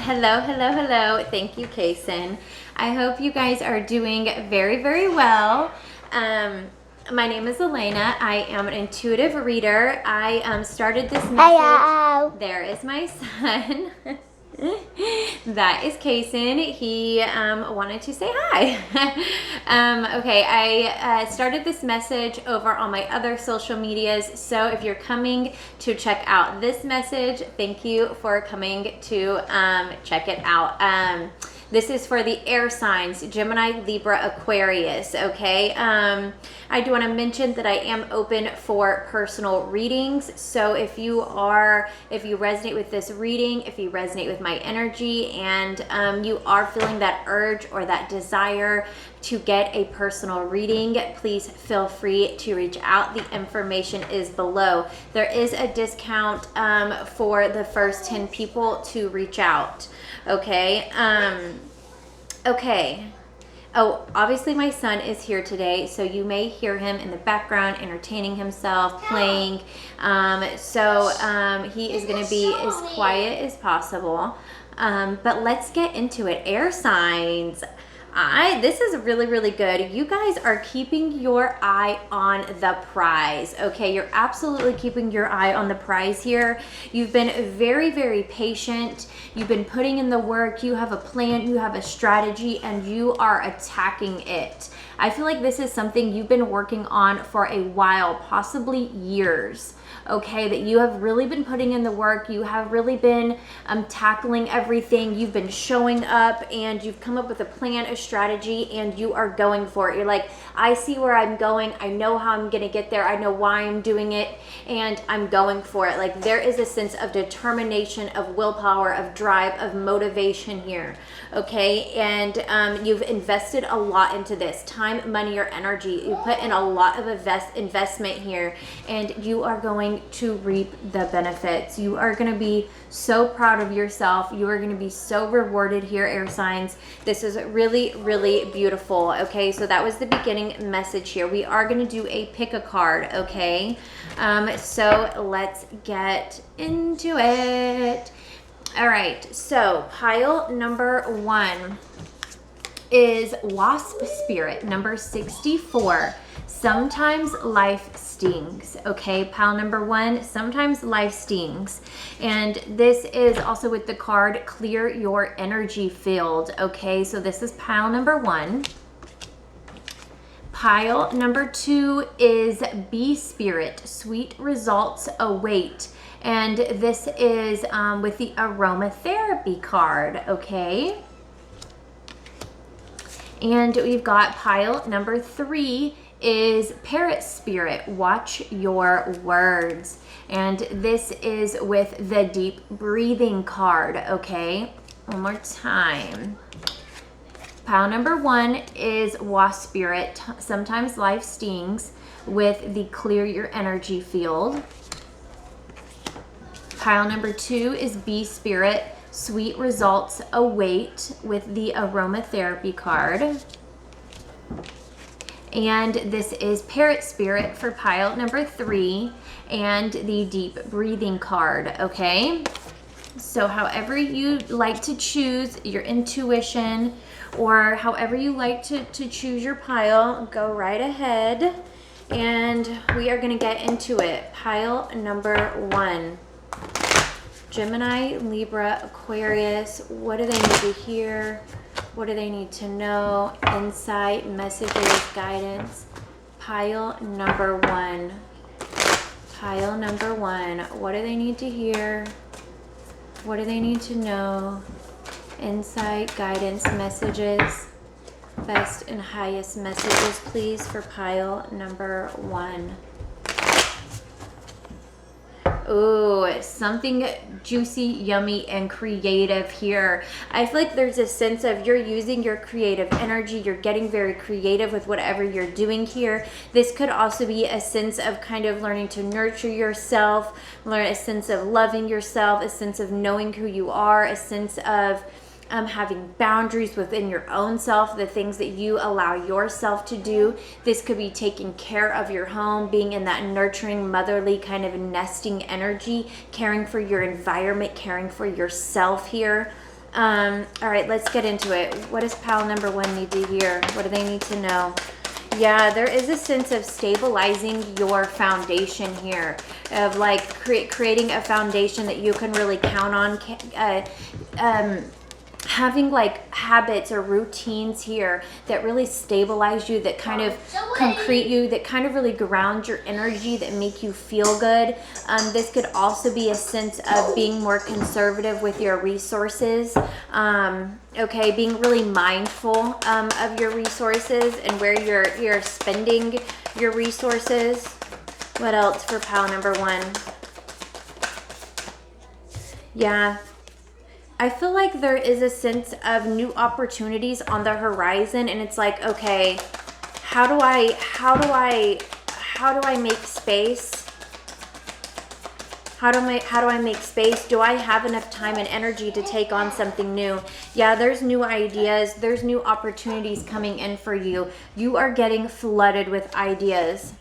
Hello, hello, hello. Thank you, Kason. I hope you guys are doing very, very well. My name is Elena. I am an intuitive reader. I started this message. Hello. There is my son. That is Kason. He wanted to say hi. Okay, I started this message over on my other social medias. So if you're coming to check out this message, thank you for coming to check it out. This is for the air signs, Gemini, Libra, Aquarius, okay? I do want to mention that I am open for personal readings. So if you resonate with this reading, if you resonate with my energy, and you are feeling that urge or that desire to get a personal reading, please feel free to reach out. The information is below. There is a discount for the first 10 people to reach out. Okay. Okay. Oh, obviously my son is here today, so you may hear him in the background entertaining himself, playing. He is going to be as quiet as possible. But let's get into it. Air signs. This is really, really good. You guys are keeping your eye on the prize, okay? You're absolutely keeping your eye on the prize here. You've been very, very patient. You've been putting in the work. You have a plan, you have a strategy, and you are attacking it. I feel like this is something you've been working on for a while, possibly years. Okay, that you have really been putting in the work. You have really been tackling everything. You've been showing up, and you've come up with a plan, a strategy, and you are going for it. You're like, I see where I'm going. I know how I'm gonna get there. I know why I'm doing it, and I'm going for it. Like, there is a sense of determination, of willpower, of drive, of motivation here. Okay, and you've invested a lot into this time, money, or energy. You put in a lot of investment here, and you are going to reap the benefits. You are going to be so proud of yourself. You are going to be so rewarded here, air signs. This is really, really beautiful. Okay, so that was the beginning message here. We are going to do a pick a card. Okay, so let's get into it. All right, so pile number 1 is Wasp Spirit, number 64. Sometimes life stings. Okay, pile number 1, sometimes life stings. And this is also with the card Clear Your Energy Field. Okay, so this is pile number 1. Pile number 2 is Bee Spirit, Sweet Results Await. And this is with the aromatherapy card, okay? And we've got pile number 3 is Parrot Spirit, Watch Your Words. And this is with the Deep Breathing card, okay? One more time. Pile number 1 is Wasp Spirit, Sometimes Life Stings, with the Clear Your Energy Field. Pile number 2 is Bee Spirit, Sweet Results Await, with the aromatherapy card. And this is Parrot Spirit for pile number 3 and the Deep Breathing card, okay? So however you like to choose your intuition, or however you like to choose your pile, go right ahead. And we are going to get into it. Pile number 1. Gemini, Libra, Aquarius, what do they need to hear? What do they need to know? Insight, messages, guidance. Pile number 1. Pile number 1. What do they need to hear? What do they need to know? Insight, guidance, messages. Best and highest messages, please, for pile number 1. Ooh, something juicy, yummy, and creative here. I feel like there's a sense of you're using your creative energy. You're getting very creative with whatever you're doing here. This could also be a sense of kind of learning to nurture yourself, learn a sense of loving yourself, a sense of knowing who you are, a sense of having boundaries within your own self, the things that you allow yourself to do. This could be taking care of your home, being in that nurturing, motherly kind of nesting energy, caring for your environment, caring for yourself here. All right, let's get into it. What does pile number 1 need to hear? What do they need to know? Yeah, there is a sense of stabilizing your foundation here, of like creating a foundation that you can really count on. Having like habits or routines here that really stabilize you, that kind of concrete you, that kind of really ground your energy, that make you feel good. This could also be a sense of being more conservative with your resources. Okay, being really mindful of your resources and where you're spending your resources. What else for pile number 1? Yeah. I feel like there is a sense of new opportunities on the horizon, and it's like, okay, how do I make space? How do I make space? Do I have enough time and energy to take on something new? Yeah, there's new ideas, there's new opportunities coming in for you. You are getting flooded with ideas.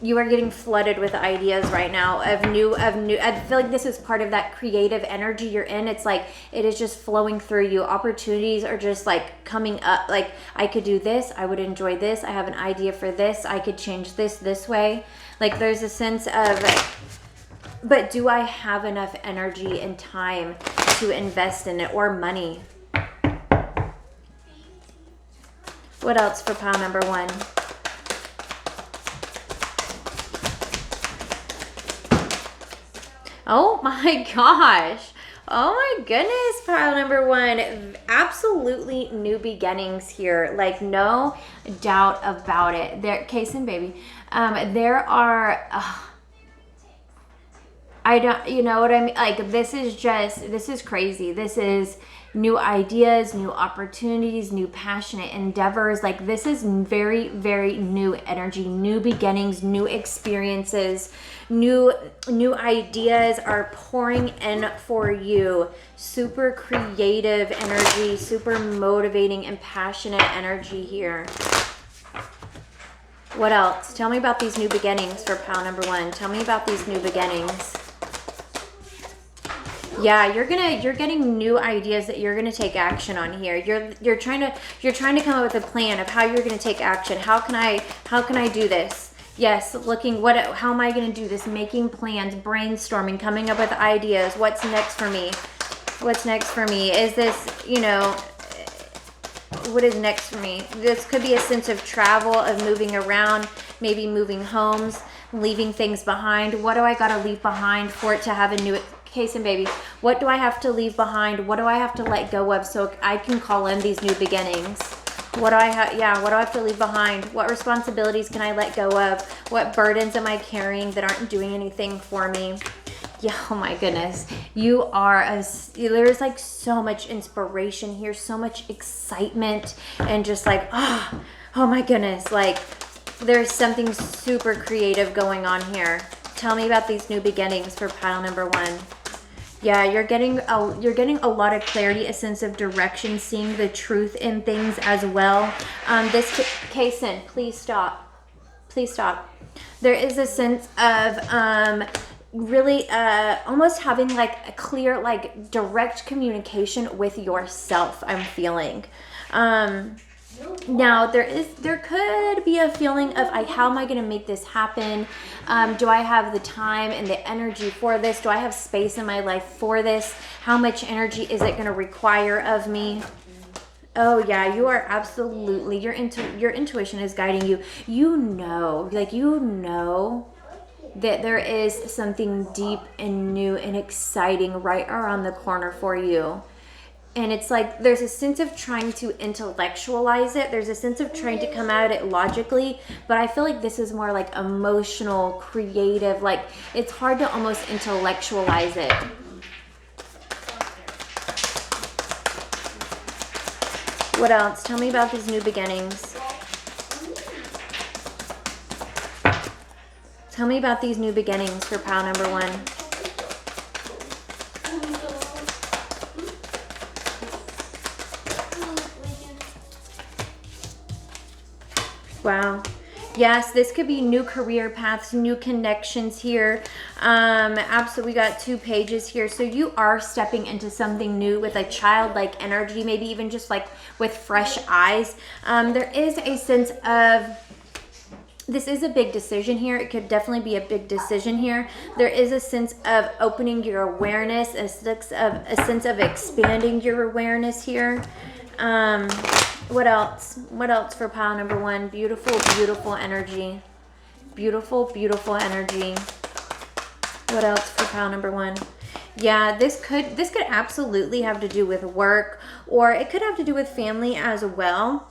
You are getting flooded with ideas right now of new. I feel like this is part of that creative energy you're in. It's like it is just flowing through you. Opportunities are just like coming up. Like, I could do this. I would enjoy this. I have an idea for this. I could change this way. Like, there's a sense of, but do I have enough energy and time to invest in it, or money? What else for pile number 1? Oh my gosh. Oh my goodness, pile number 1. Absolutely new beginnings here. Like, no doubt about it. There, Kason, baby. There are, I don't, you know what I mean? Like, this is crazy. This is new ideas, new opportunities, new passionate endeavors. Like, this is very, very new energy, new beginnings, new experiences, new ideas are pouring in for you. Super creative energy, super motivating and passionate energy here. What else? Tell me about these new beginnings for pile number 1. Tell me about these new beginnings. Yeah, you're getting new ideas that you're gonna take action on here. You're trying to come up with a plan of how you're gonna take action. How can I do this? Yes, how am I gonna do this? Making plans, brainstorming, coming up with ideas. What's next for me? What's next for me? Is this, what is next for me? This could be a sense of travel, of moving around, maybe moving homes, leaving things behind. What do I gotta leave behind for it to have a new case and baby? What do I have to leave behind? What do I have to let go of so I can call in these new beginnings? What do I have to leave behind? What responsibilities can I let go of? What burdens am I carrying that aren't doing anything for me? Yeah, oh my goodness. There's like so much inspiration here, so much excitement, and just like, oh my goodness. Like, there's something super creative going on here. Tell me about these new beginnings for pile number 1. Yeah, you're getting a lot of clarity, a sense of direction, seeing the truth in things as well. Kason, please stop. Please stop. There is a sense of really almost having like a clear, like direct communication with yourself, I'm feeling. Now there could be a feeling of how am I going to make this happen? Do I have the time and the energy for this? Do I have space in my life for this? How much energy is it going to require of me? Oh yeah, you are absolutely, your intuition is guiding you. You know that there is something deep and new and exciting right around the corner for you. And it's like there's a sense of trying to intellectualize it. There's a sense of trying to come at it logically. But I feel like this is more like emotional, creative. Like, it's hard to almost intellectualize it. What else? Tell me about these new beginnings. Tell me about these new beginnings for pile number 1. Wow. Yes, this could be new career paths, new connections here. Absolutely, we got 2 pages here. So you are stepping into something new with a childlike energy, maybe even just like with fresh eyes. There is a sense of, this is a big decision here. It could definitely be a big decision here. There is a sense of opening your awareness, a sense of expanding your awareness here. What else? What else for pile number 1? Beautiful, beautiful energy. Beautiful, beautiful energy. What else for pile number 1? Yeah, this could absolutely have to do with work, or it could have to do with family as well.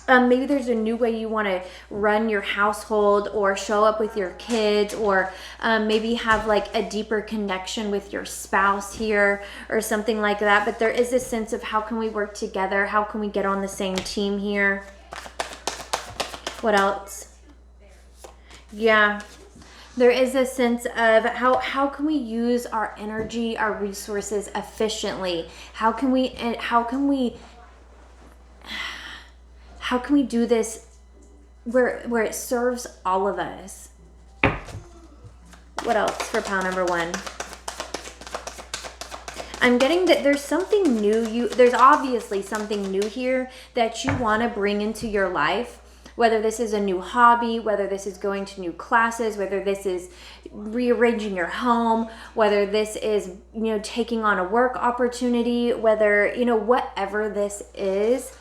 Maybe there's a new way you want to run your household or show up with your kids, or maybe have like a deeper connection with your spouse here or something like that. But there is a sense of how can we work together? How can we get on the same team here? What else? Yeah. There is a sense of how can we use our energy, our resources efficiently? How can we do this where it serves all of us? What else for pile number 1? I'm getting that there's something new. There's obviously something new here that you want to bring into your life. Whether this is a new hobby, whether this is going to new classes, whether this is rearranging your home, whether this is, taking on a work opportunity, whether, whatever this is,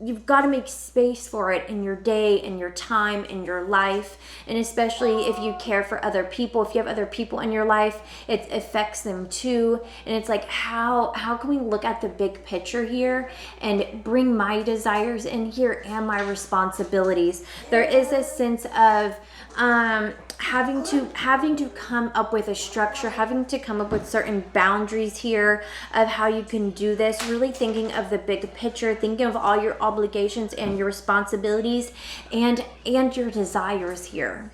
you've got to make space for it in your day, in your time, in your life. And especially if you care for other people, if you have other people in your life, it affects them too. And it's like, how can we look at the big picture here and bring my desires in here and my responsibilities? There is a sense of having to come up with a structure, having to come up with certain boundaries here of how you can do this, really thinking of the big picture, thinking of all your obligations and your responsibilities and your desires here.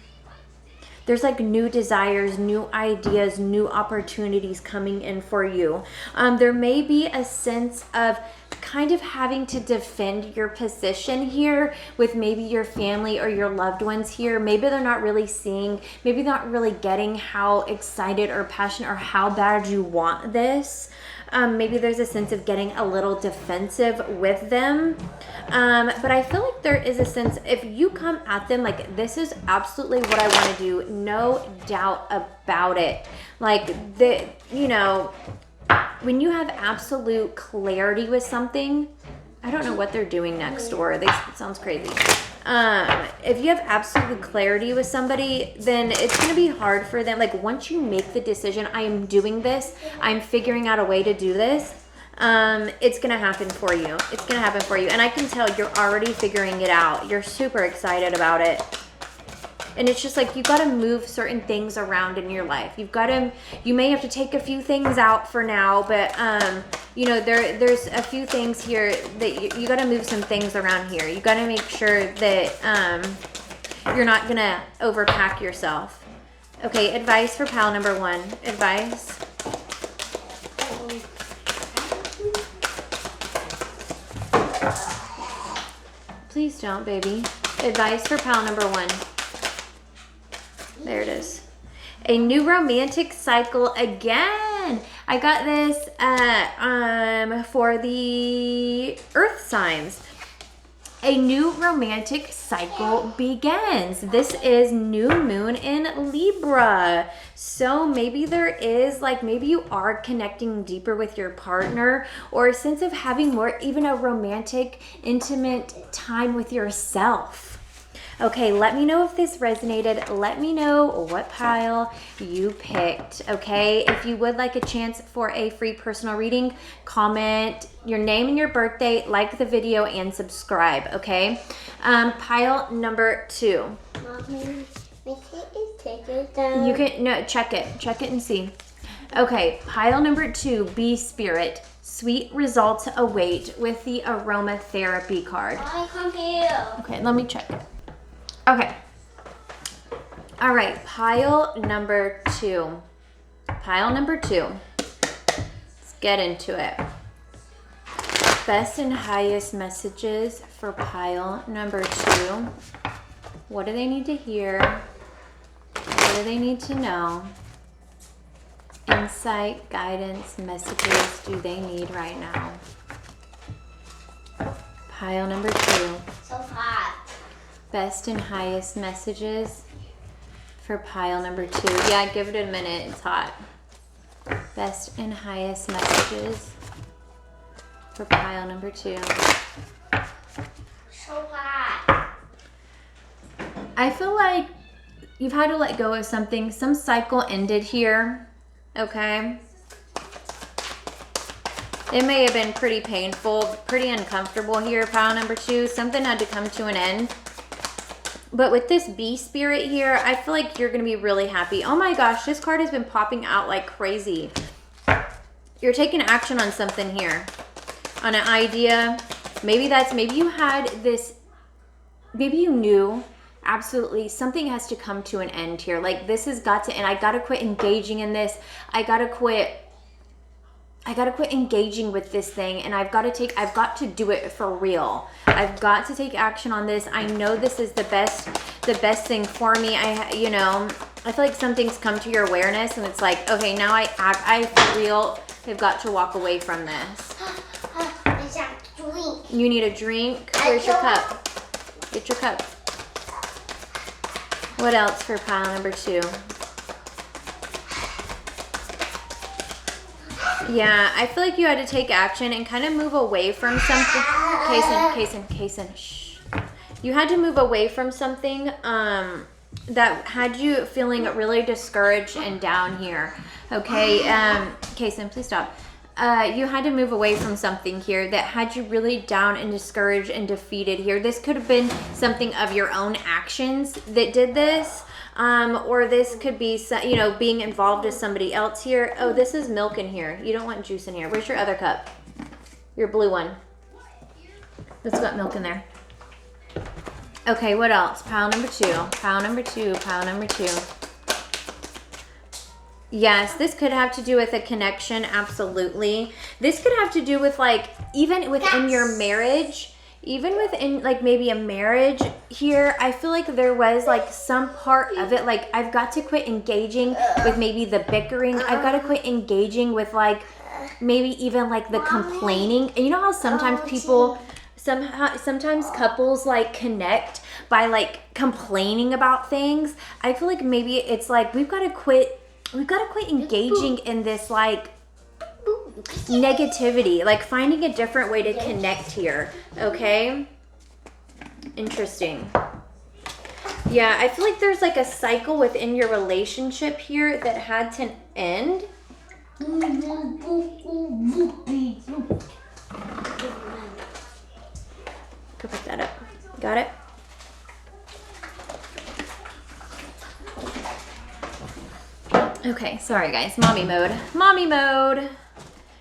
There's like new desires, new ideas, new opportunities coming in for you. There may be a sense of kind of having to defend your position here with maybe your family or your loved ones here. Maybe they're not really seeing, maybe not really getting how excited or passionate or how bad you want this. Maybe there's a sense of getting a little defensive with them. But I feel like there is a sense, if you come at them like, this is absolutely what I want to do, no doubt about it. Like, when you have absolute clarity with something, I don't know what they're doing next door. It sounds crazy. If you have absolute clarity with somebody, then it's going to be hard for them. Like, once you make the decision, I am doing this, I'm figuring out a way to do this, it's going to happen for you. It's going to happen for you. And I can tell you're already figuring it out. You're super excited about it. And it's just like, you got to move certain things around in your life. You may have to take a few things out for now, but, there's a few things here that you got to move some things around here. You got to make sure that, you're not going to overpack yourself. Okay. Advice for pile number 1. Advice. Please don't, baby. Advice for pile number 1. There it is. A new romantic cycle again. I got this for the earth signs. A new romantic cycle begins. This is new moon in Libra. So maybe there is, maybe you are connecting deeper with your partner, or a sense of having more, even a romantic, intimate time with yourself. Okay, let me know if this resonated. Let me know what pile you picked, okay? If you would like a chance for a free personal reading, comment your name and your birthday, like the video, and subscribe, okay? Pile number 2. Mommy, we can't take it down. You can, no, check it and see. Okay, pile number 2, Bee Spirit. Sweet results await with the aromatherapy card. I come here. Okay, let me check it. Okay. All right, pile number 2. Pile number 2. Let's get into it. Best and highest messages for pile number 2. What do they need to hear? What do they need to know? Insight, guidance, messages do they need right now? Pile number 2. So hot. Best and highest messages for pile number 2. Yeah, give it a minute. It's hot. Best and highest messages for pile number 2. So hot. I feel like you've had to let go of something. Some cycle ended here, okay? It may have been pretty painful, pretty uncomfortable here, pile number 2. Something had to come to an end. But with this bee spirit here, I feel like you're going to be really happy. Oh my gosh, this card has been popping out like crazy. You're taking action on something here. On an idea. Maybe you had this, maybe you knew absolutely something has to come to an end here. Like this has got to end. I got to quit engaging in this. I got to quit engaging with this thing, and I've got to do it for real. I've got to take action on this. I know this is the best thing for me. I feel like something's come to your awareness, and it's like, okay, now I for real have got to walk away from this. You need a drink? Where's your cup? Get your cup. What else for pile number 2? Yeah, I feel like you had to take action and kind of move away from something. Kason, shh. You had to move away from something that had you feeling really discouraged and down here. Okay, Kason, please stop. You had to move away from something here that had you really down and discouraged and defeated here. This could have been something of your own actions that did this. Or this could be, being involved with somebody else here. Oh, this is milk in here. You don't want juice in here. Where's your other cup? Your blue one. It's got milk in there. Okay, what else? Pile number 2. Pile number 2. Pile number 2. Yes, this could have to do with a connection. Absolutely. This could have to do with even within your marriage. Even within maybe a marriage here, I feel like there was some part of it, I've got to quit engaging with maybe the bickering. I've got to quit engaging with maybe even the complaining. And you know how sometimes sometimes couples connect by complaining about things. I feel like maybe it's we've got to quit engaging in this negativity, finding a different way to connect here. Okay, interesting. Yeah, I feel like there's a cycle within your relationship here that had to end. Go pick that up. Got it? Okay, sorry guys, mommy mode.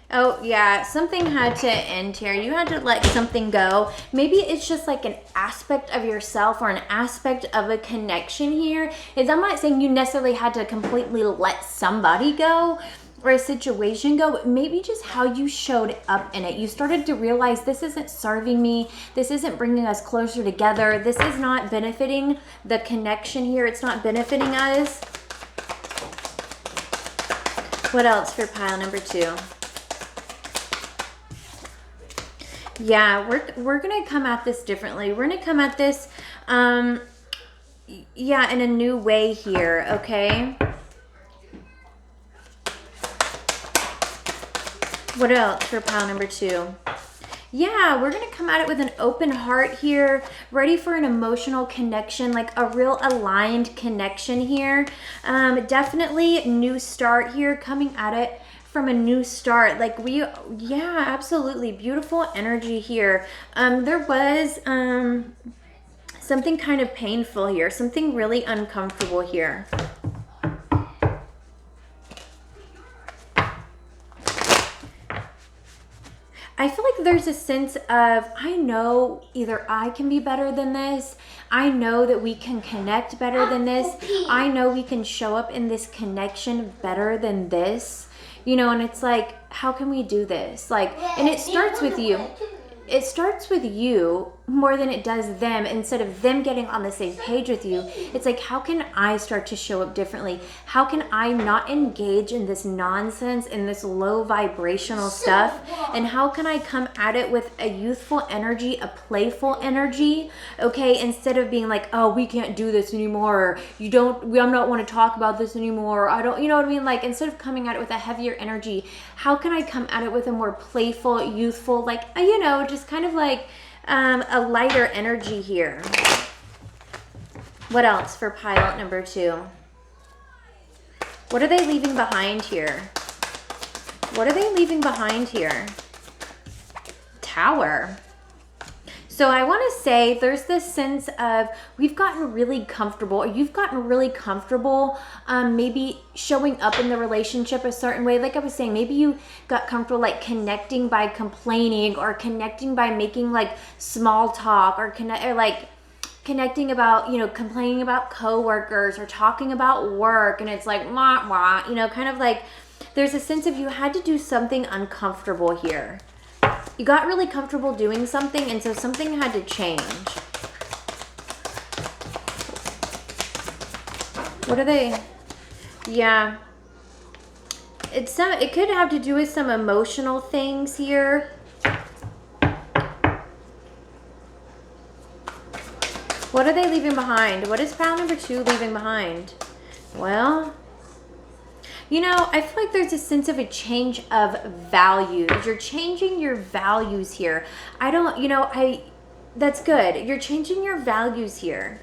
Oh yeah, something had to end here. You had to let something go. Maybe it's just an aspect of yourself or an aspect of a connection here. I'm not saying you necessarily had to completely let somebody go or a situation go, but maybe just how you showed up in it. You started to realize this isn't serving me. This isn't bringing us closer together. This is not benefiting the connection here. It's not benefiting us. What else for pile number 2? Yeah, we're gonna come at this differently. We're gonna come at this, in a new way here. Okay. What else for pile number 2? Yeah, we're gonna come at it with an open heart here, ready for an emotional connection, a real aligned connection here. Definitely new start here, coming at it from a new start. Yeah, absolutely beautiful energy here. There was something kind of painful here, something really uncomfortable here. I feel like there's a sense of, I know either I can be better than this. I know that we can connect better than this. I know we can show up in this connection better than this. And it's how can we do this? And it starts with you. It starts with you more than it does them. Instead of them getting on the same page with you, it's like, how can I start to show up differently? How can I not engage in this nonsense and this low vibrational stuff? And how can I come at it with a youthful energy, a playful energy, okay? Instead of being like, oh, we can't do this anymore, or I'm not want to talk about this anymore, I don't, you know what I mean? Like, instead of coming at it with a heavier energy, how can I come at it with a more playful, youthful, like, you know, just kind of like a lighter energy here. What else for pile number 2? What are they leaving behind here? What are they leaving behind here? Tower. So I want to say there's this sense of we've gotten really comfortable, or you've gotten really comfortable maybe showing up in the relationship a certain way. Like I was saying, maybe you got comfortable like connecting by complaining, or connecting by making like small talk, or like connecting about, you know, complaining about coworkers or talking about work, and it's like wah wah, you know, kind of like there's a sense of you had to do something uncomfortable here. You got really comfortable doing something, and so something had to change. What are they? Yeah. It could have to do with some emotional things here. What are they leaving behind? What is pile number 2 leaving behind? Well, you know, I feel like there's a sense of a change of values. You're changing your values here. That's good. You're changing your values here.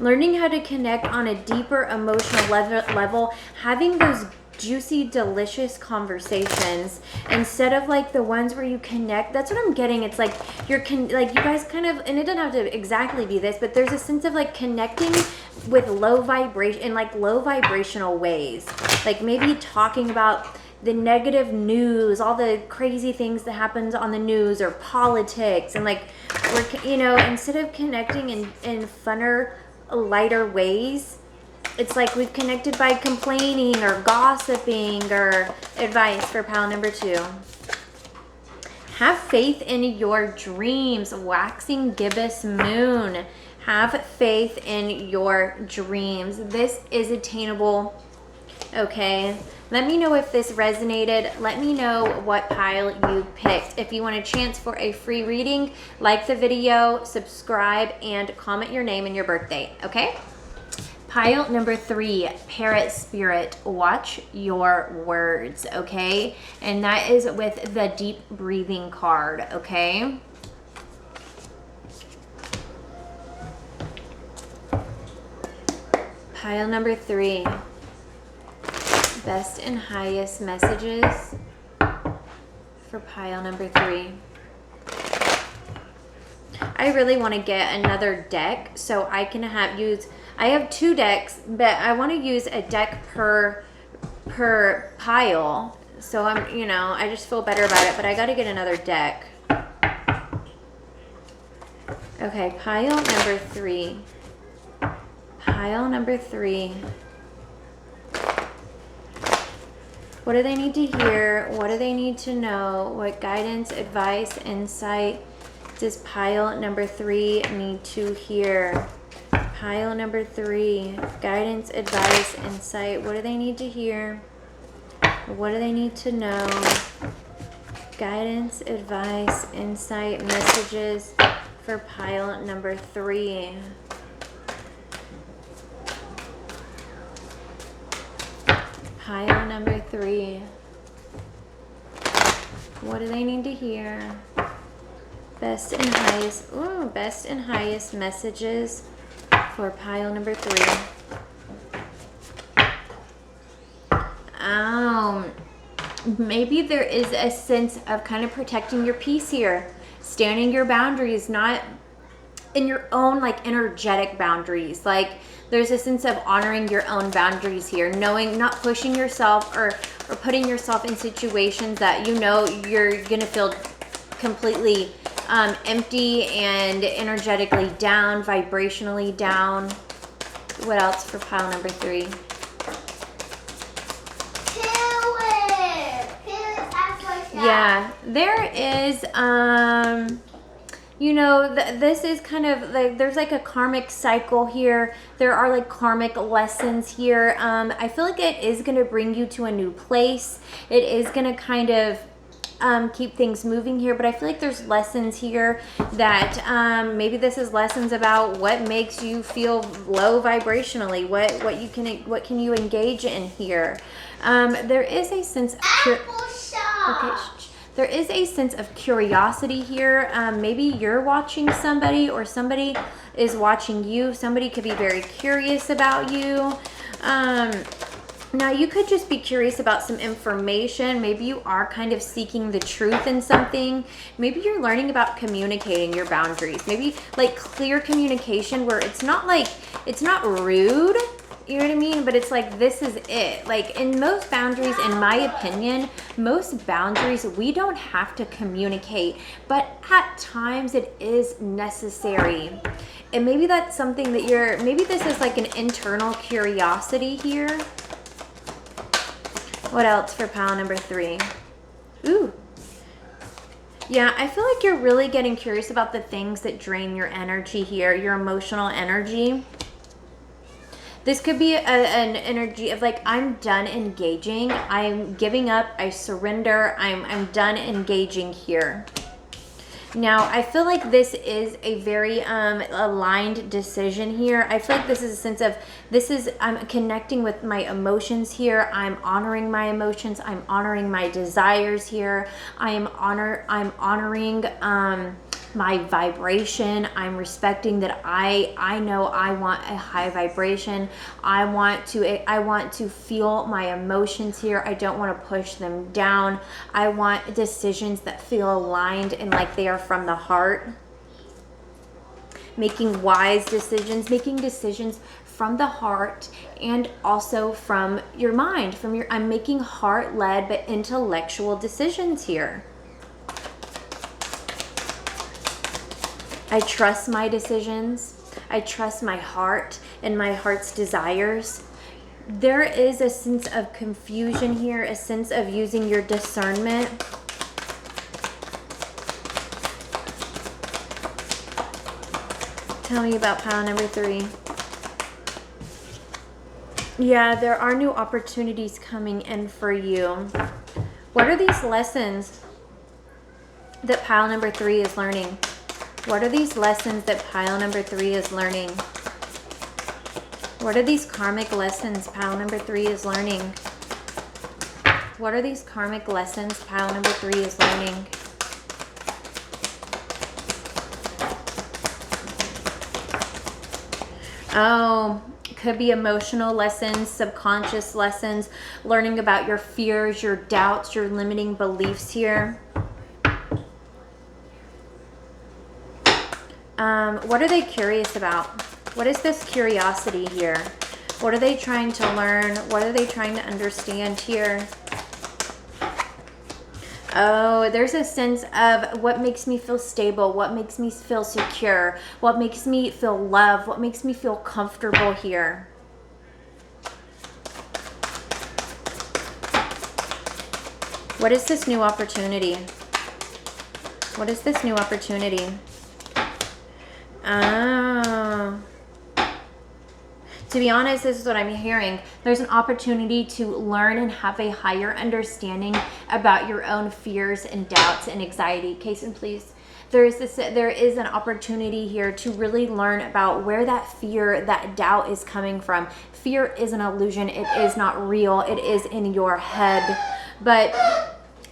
Learning how to connect on a deeper emotional level, having those juicy, delicious conversations instead of like the ones where you connect. That's what I'm getting. It's like you guys kind of, and it doesn't have to exactly be this, but there's a sense of like connecting with low vibration, in like low vibrational ways, like maybe talking about the negative news, all the crazy things that happens on the news, or politics, and like we're, you know, instead of connecting in funner, lighter ways, it's like we've connected by complaining or gossiping. Or advice for pile number 2. Have faith in your dreams. Waxing gibbous moon. Have faith in your dreams. This is attainable. Okay. Let me know if this resonated. Let me know what pile you picked. If you want a chance for a free reading, like the video, subscribe, and comment your name and your birthday. Okay? Pile number 3, Parrot Spirit, watch your words, okay? And that is with the deep breathing card, okay? Pile number 3, best and highest messages for pile number 3. I really want to get another deck so I can I have 2 decks, but I want to use a deck per pile. So I'm, you know, I just feel better about it, but I got to get another deck. Okay, pile number 3. Pile number 3. What do they need to hear? What do they need to know? What guidance, advice, insight does pile number 3 need to hear? Pile number 3, guidance, advice, insight. What do they need to hear? What do they need to know? Guidance, advice, insight, messages for pile number 3. Pile number 3. What do they need to hear? Best and highest messages for pile number 3. Maybe there is a sense of kind of protecting your peace here, standing your boundaries, not in your own like energetic boundaries. Like there's a sense of honoring your own boundaries here, knowing, not pushing yourself or putting yourself in situations that you know you're gonna feel completely empty and energetically down, vibrationally down. What else for pile number 3? Yeah, there is, you know, this is kind of like, there's like a karmic cycle here. There are like karmic lessons here. I feel like it is going to bring you to a new place. It is going to kind of keep things moving here, but I feel like there's lessons here that maybe this is lessons about what makes you feel low vibrationally, what can you engage in here. There is a sense of there is a sense of curiosity here. Maybe you're watching somebody or somebody is watching you. Somebody could be very curious about you. Now, you could just be curious about some information. Maybe you are kind of seeking the truth in something. Maybe you're learning about communicating your boundaries. Maybe like clear communication where it's not rude, you know what I mean? But it's like, this is it. Like in most boundaries, in my opinion, most boundaries, we don't have to communicate, but at times it is necessary. And maybe that's something that maybe this is like an internal curiosity here. What else for pile number 3? Ooh. Yeah, I feel like you're really getting curious about the things that drain your energy here, your emotional energy. This could be an energy of like, I'm done engaging. I'm giving up. I surrender. I'm done engaging here. Now, I feel like this is a very aligned decision here. I feel like this is a sense of, I'm connecting with my emotions here. I'm honoring my emotions. I'm honoring my desires here. I'm honoring my vibration. I'm respecting that I know I want a high vibration. I want to feel my emotions here. I don't want to push them down. I want decisions that feel aligned and like they are from the heart. Making wise decisions, making decisions from the heart and also from your mind, I'm making heart-led but intellectual decisions here. I trust my decisions. I trust my heart and my heart's desires. There is a sense of confusion here, a sense of using your discernment. Tell me about pile number 3. Yeah, there are new opportunities coming in for you. What are these lessons that pile number 3 is learning? What are these lessons that pile number 3 is learning? What are these karmic lessons pile number 3 is learning? What are these karmic lessons pile number 3 is learning? Oh, could be emotional lessons, subconscious lessons, learning about your fears, your doubts, your limiting beliefs here. What are they curious about? What is this curiosity here? What are they trying to learn? What are they trying to understand here? Oh, there's a sense of what makes me feel stable, what makes me feel secure, what makes me feel loved, what makes me feel comfortable here. What is this new opportunity? What is this new opportunity? Oh. To be honest, this is what I'm hearing. There's an opportunity to learn and have a higher understanding about your own fears and doubts and anxiety. Case in please. There is an opportunity here to really learn about where that fear, that doubt is coming from. Fear is an illusion. It is not real. It is in your head. But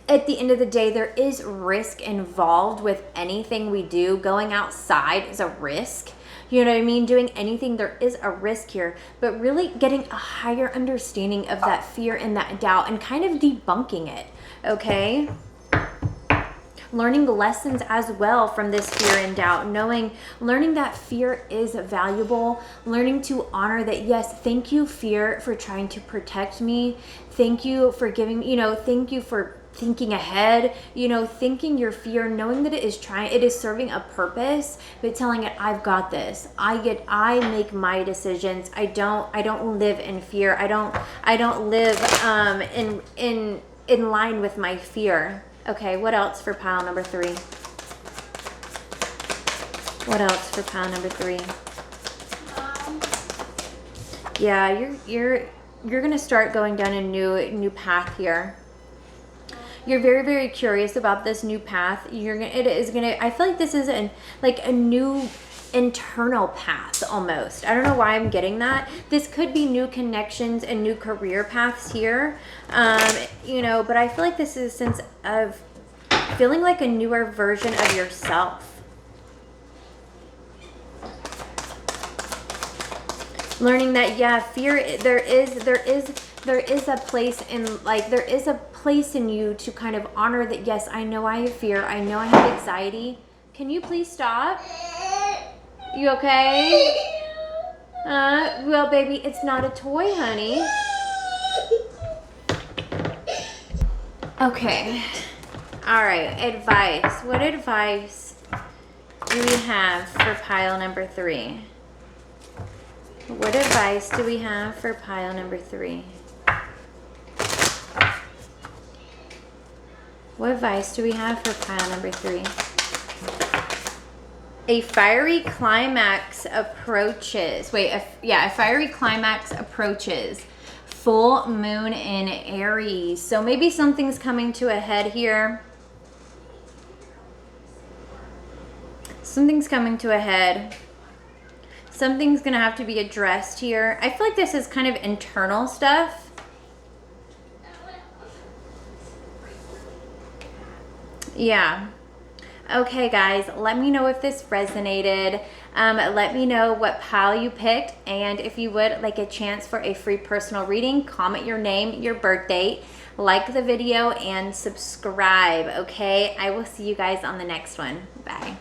at the end of the day, there is risk involved with anything we do. Going outside is a risk. You know what I mean? Doing anything, there is a risk here. But really getting a higher understanding of that fear and that doubt and kind of debunking it, okay? Learning lessons as well from this fear and doubt. Learning that fear is valuable. Learning to honor that, yes, thank you, fear, for trying to protect me. Thank you for giving, thank you for thinking ahead, thinking your fear, knowing that it is serving a purpose, but telling it, I've got this. I make my decisions. I don't live in fear. I don't live in line with my fear. Okay, what else for pile number 3? What else for pile number 3? Yeah, you're gonna start going down a new path here. You're very, very curious about this new path. I feel like this is like a new internal path almost. I don't know why I'm getting that. This could be new connections and new career paths here. You know, but I feel like this is a sense of feeling like a newer version of yourself. Learning that, yeah, fear, there is a place in, like, there is a place in you to kind of honor that, yes, I know I have fear, I know I have anxiety. Can you please stop? You okay? Well, baby, it's not a toy, honey. Okay. All right, advice. What advice do we have for pile number 3? What advice do we have for pile number 3? What advice do we have for pile number 3? A fiery climax approaches. Wait, a fiery climax approaches. Full moon in Aries. So maybe something's coming to a head here. Something's coming to a head. Something's going to have to be addressed here. I feel like this is kind of internal stuff. Yeah. Okay, guys, let me know if this resonated. Let me know what pile you picked. And if you would like a chance for a free personal reading, comment your name, your birth date, like the video, and subscribe, okay? I will see you guys on the next one. Bye.